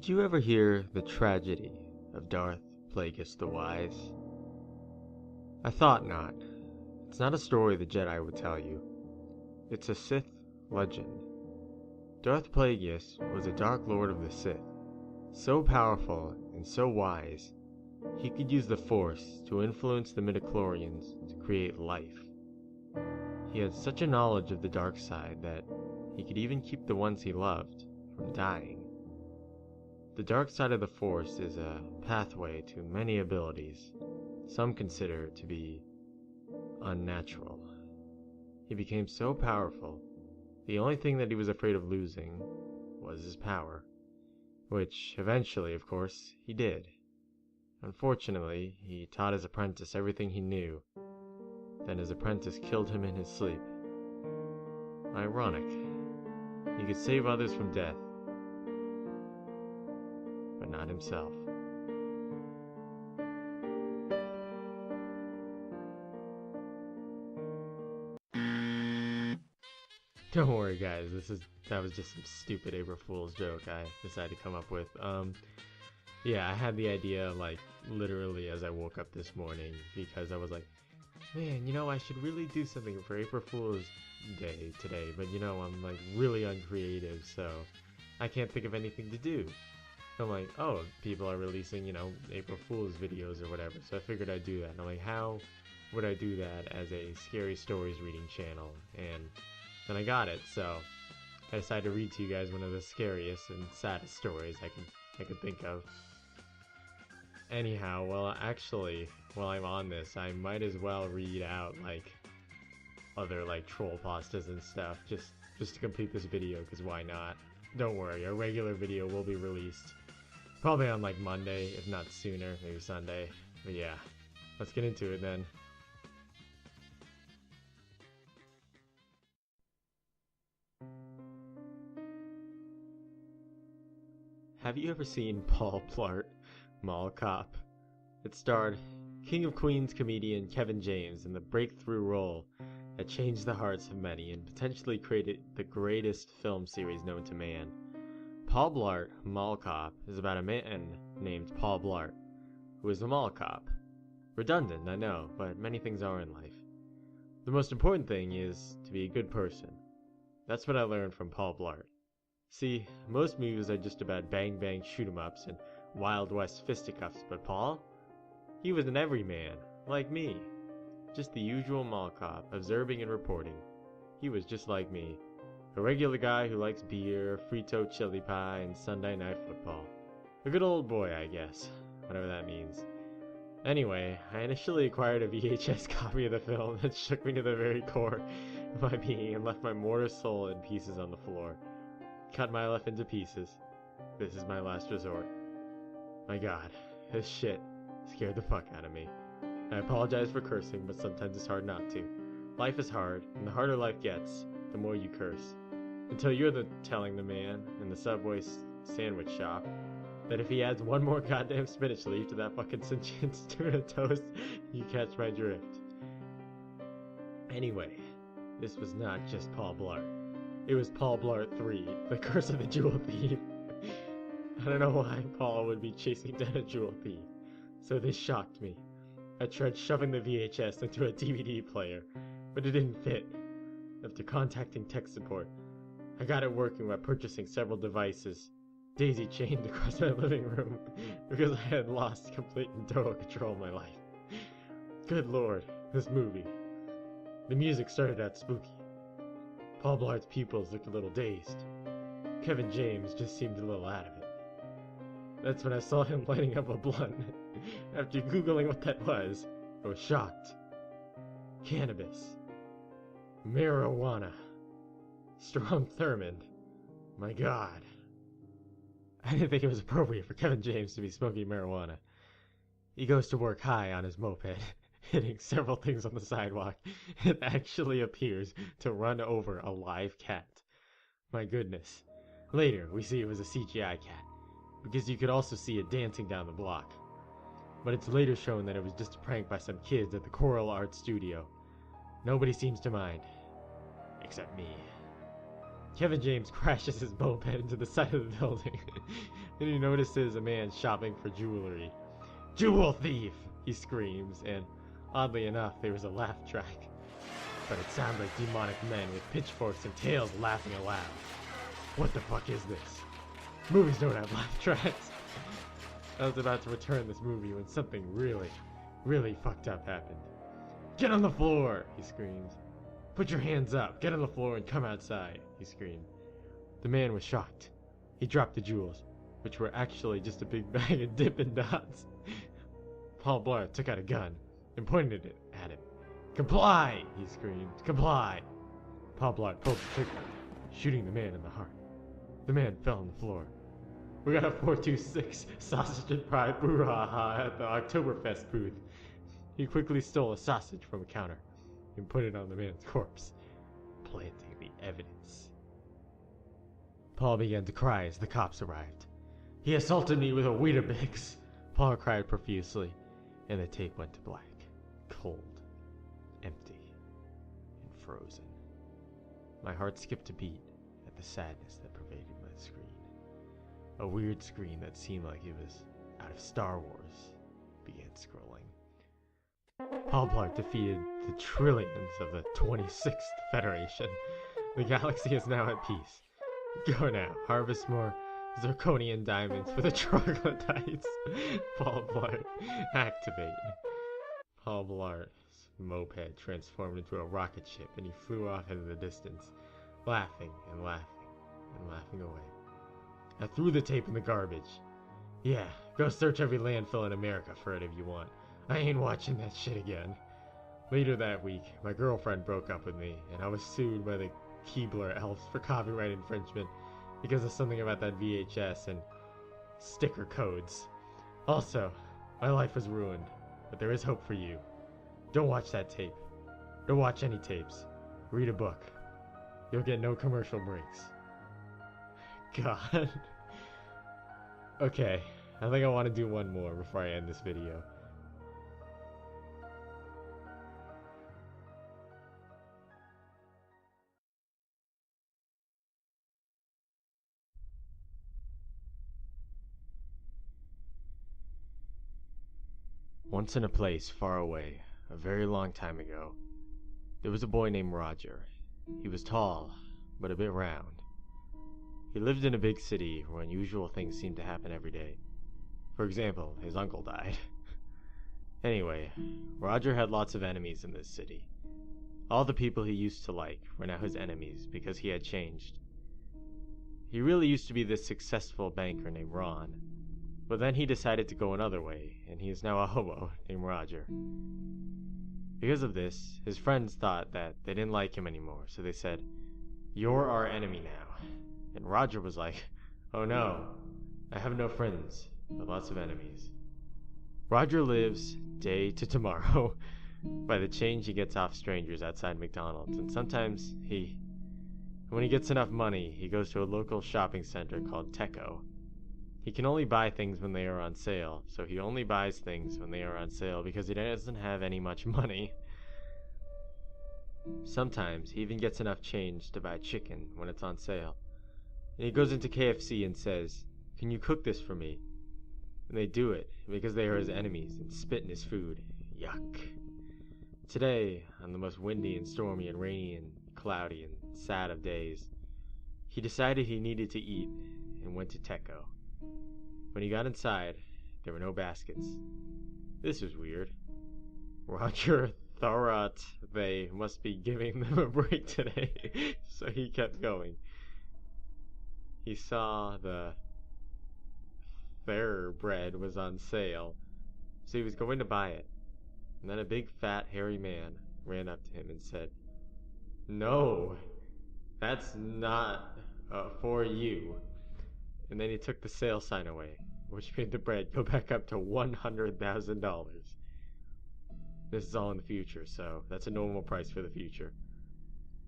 Did you ever hear the tragedy of Darth Plagueis the Wise? I thought not. It's not a story the Jedi would tell you. It's a Sith legend. Darth Plagueis was a Dark Lord of the Sith, so powerful and so wise, he could use the Force to influence the midichlorians to create life. He had such a knowledge of the dark side that he could even keep the ones he loved from dying. The dark side of the Force is a pathway to many abilities some consider to be unnatural. He became so powerful, the only thing that he was afraid of losing was his power, which eventually, of course, he did. Unfortunately, he taught his apprentice everything he knew. Then his apprentice killed him in his sleep. Ironic. He could save others from death, but not himself. Don't worry, guys. That was just some stupid April Fool's joke I decided to come up with. Yeah, I had the idea like literally as I woke up this morning because I was like, man, I should really do something for April Fool's Day today, but I'm like really uncreative, so I can't think of anything to do. I'm like, oh, people are releasing, April Fool's videos or whatever, so I figured I'd do that. And I'm like, how would I do that as a scary stories reading channel? And then I got it, so I decided to read to you guys one of the scariest and saddest stories I could think of. Anyhow, well, actually, while I'm on this, I might as well read out like other like troll pastas and stuff just to complete this video, because why not? Don't worry, a regular video will be released probably on like Monday, if not sooner, maybe Sunday. But yeah, let's get into it then. Have you ever seen Paul Blart Mall Cop? It starred King of Queens comedian Kevin James in the breakthrough role that changed the hearts of many and potentially created the greatest film series known to man. Paul Blart Mall Cop is about a man named Paul Blart, who is a mall cop. Redundant, I know, but many things are in life. The most important thing is to be a good person. That's what I learned from Paul Blart. See, most movies are just about bang bang shoot 'em ups and Wild West fisticuffs, but Paul? He was an everyman, like me. Just the usual mall cop, observing and reporting. He was just like me. A regular guy who likes beer, Frito chili pie, and Sunday night football. A good old boy, I guess. Whatever that means. Anyway, I initially acquired a VHS copy of the film that shook me to the very core of my being and left my mortal soul in pieces on the floor. Cut my life into pieces. This is my last resort. My god, this shit scared the fuck out of me. I apologize for cursing, but sometimes it's hard not to. Life is hard, and the harder life gets, the more you curse. Until you're telling the man in the Subway sandwich shop that if he adds one more goddamn spinach leaf to that fucking sentient tuna toast, you catch my drift. Anyway, this was not just Paul Blart. It was Paul Blart 3, The Curse of the Jewel Thief. I don't know why Paul would be chasing down a jewel thief, so this shocked me. I tried shoving the VHS into a DVD player, but it didn't fit. After contacting tech support, I got it working by purchasing several devices, daisy-chained across my living room, because I had lost complete and total control of my life. Good lord, this movie. The music started out spooky. Paul Blart's pupils looked a little dazed. Kevin James just seemed a little out of it. That's when I saw him lighting up a blunt. After googling what that was, I was shocked. Cannabis. Marijuana. Strong Thurmond. My god. I didn't think it was appropriate for Kevin James to be smoking marijuana. He goes to work high on his moped, hitting several things on the sidewalk, and actually appears to run over a live cat. My goodness. Later, we see it was a CGI cat, because you could also see it dancing down the block. But it's later shown that it was just a prank by some kids at the Coral Art Studio. Nobody seems to mind. Except me. Kevin James crashes his moped into the side of the building. Then he notices a man shopping for jewelry. "Jewel thief!" he screams, and oddly enough, there was a laugh track. But it sounds like demonic men with pitchforks and tails laughing aloud. What the fuck is this? Movies don't have laugh tracks. I was about to return this movie when something really, really fucked up happened. "Get on the floor!" he screams. "Put your hands up, get on the floor and come outside," he screamed. The man was shocked. He dropped the jewels, which were actually just a big bag of Dippin' Dots. Paul Blart took out a gun and pointed it at him. "Comply!" he screamed. "Comply!" Paul Blart pulled the trigger, shooting the man in the heart. The man fell on the floor. "We got a 426 sausage and pie brouhaha at the Oktoberfest booth." He quickly stole a sausage from a counter and put it on the man's corpse, planting the evidence. Paul began to cry as the cops arrived. "He assaulted me with a Weetabix," Paul cried profusely, and the tape went to black, cold, empty, and frozen. My heart skipped a beat at the sadness that pervaded my screen. A weird screen that seemed like it was out of Star Wars began scrolling. Paul Blart defeated the trillions of the 26th Federation. The galaxy is now at peace. Go now, harvest more zirconian diamonds for the troglodytes. Paul Blart, activate. Paul Blart's moped transformed into a rocket ship and he flew off into the distance, laughing and laughing and laughing away. I threw the tape in the garbage. Yeah, go search every landfill in America for it if you want. I ain't watching that shit again. Later that week, my girlfriend broke up with me, and I was sued by the Keebler elves for copyright infringement because of something about that VHS and sticker codes. Also, my life was ruined, but there is hope for you. Don't watch that tape. Don't watch any tapes. Read a book. You'll get no commercial breaks. God. Okay, I think I want to do one more before I end this video. Once in a place far away, a very long time ago, there was a boy named Roger. He was tall, but a bit round. He lived in a big city where unusual things seemed to happen every day. For example, his uncle died. Anyway, Roger had lots of enemies in this city. All the people he used to like were now his enemies because he had changed. He really used to be this successful banker named Ron, but then he decided to go another way, and he is now a hobo named Roger. Because of this, his friends thought that they didn't like him anymore, so they said, "You're our enemy now." And Roger was like, "Oh no, I have no friends, but lots of enemies." Roger lives day to tomorrow by the change he gets off strangers outside McDonald's, and sometimes when he gets enough money, he goes to a local shopping center called Teco. He can only buy things when they are on sale, so he only buys things when they are on sale because he doesn't have any much money. Sometimes he even gets enough change to buy chicken when it's on sale. And he goes into KFC and says, "Can you cook this for me?" And they do it because they are his enemies and spit in his food. Yuck. Today, on the most windy and stormy and rainy and cloudy and sad of days, he decided he needed to eat and went to Teco. When he got inside, there were no baskets. This was weird. Roger thought they must be giving them a break today, so he kept going. He saw the fairer bread was on sale, so he was going to buy it. And then a big, fat, hairy man ran up to him and said, "No, that's not for you." And then he took the sale sign away, which made the bread go back up to $100,000. This is all in the future, so that's a normal price for the future.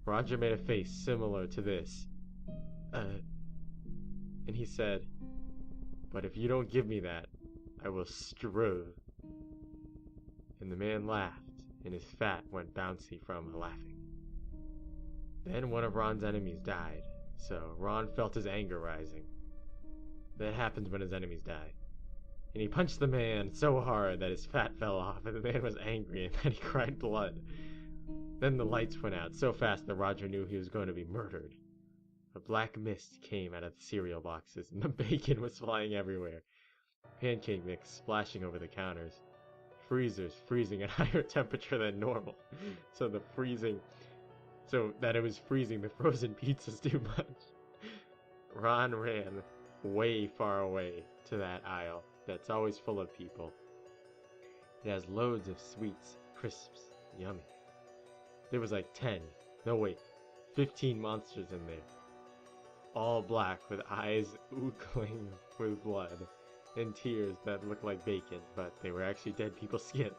Roger made a face similar to this. And he said, "But if you don't give me that, I will strew." And the man laughed, and his fat went bouncy from laughing. Then one of Ron's enemies died, So Ron felt his anger rising. That happens when his enemies die. And he punched the man so hard that his fat fell off, and the man was angry, and then he cried blood. Then the lights went out so fast that Roger knew he was going to be murdered. A black mist came out of the cereal boxes, and the bacon was flying everywhere. Pancake mix splashing over the counters. Freezers freezing at higher temperature than normal. So that it was freezing the frozen pizzas too much. Ron ran way far away to that aisle that's always full of people. It has loads of sweets, crisps, yummy. There was like 15 monsters in there. All black with eyes oogling with blood and tears that looked like bacon, but they were actually dead people's skin.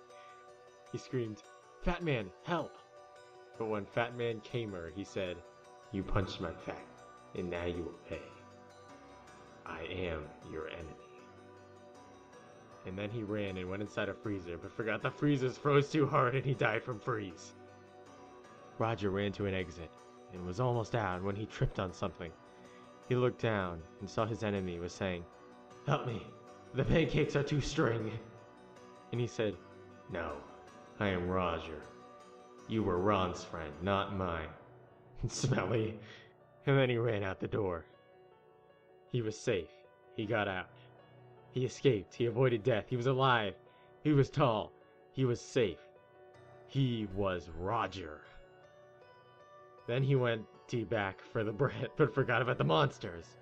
He screamed, "Fat Man, help!" But when Fat Man came her, he said, "You punched my fat, and now you will pay. I am your enemy." And then he ran and went inside a freezer, but forgot the freezers froze too hard and he died from freeze. Roger ran to an exit and was almost out when he tripped on something. He looked down and saw his enemy was saying, "Help me, the pancakes are too string." And he said, "No, I am Roger. You were Ron's friend, not mine." Smelly. And then he ran out the door. He was safe. He got out. He escaped. He avoided death. He was alive. He was tall. He was safe. He was Roger. Then he went back for the bread, but forgot about the monsters.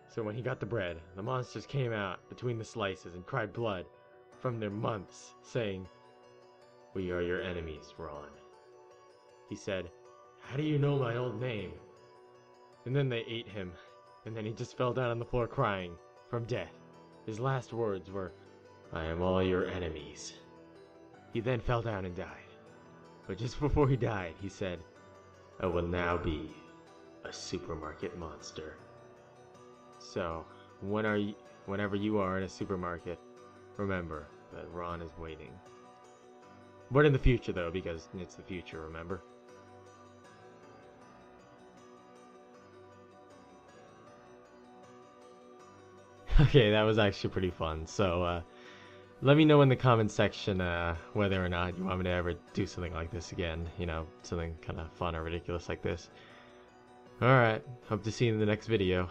So when he got the bread, the monsters came out between the slices and cried blood from their mouths, saying, "We are your enemies, Ron." He said, "How do you know my old name?" And then they ate him, and then he just fell down on the floor crying from death. His last words were, "I am all your enemies." He then fell down and died. But just before he died, he said, "I will now be a supermarket monster." So, whenever you are in a supermarket, remember that Ron is waiting. But in the future though, because it's the future, remember? Okay, that was actually pretty fun. So, let me know in the comments section whether or not you want me to ever do something like this again. You know, something kind of fun or ridiculous like this. Alright, hope to see you in the next video.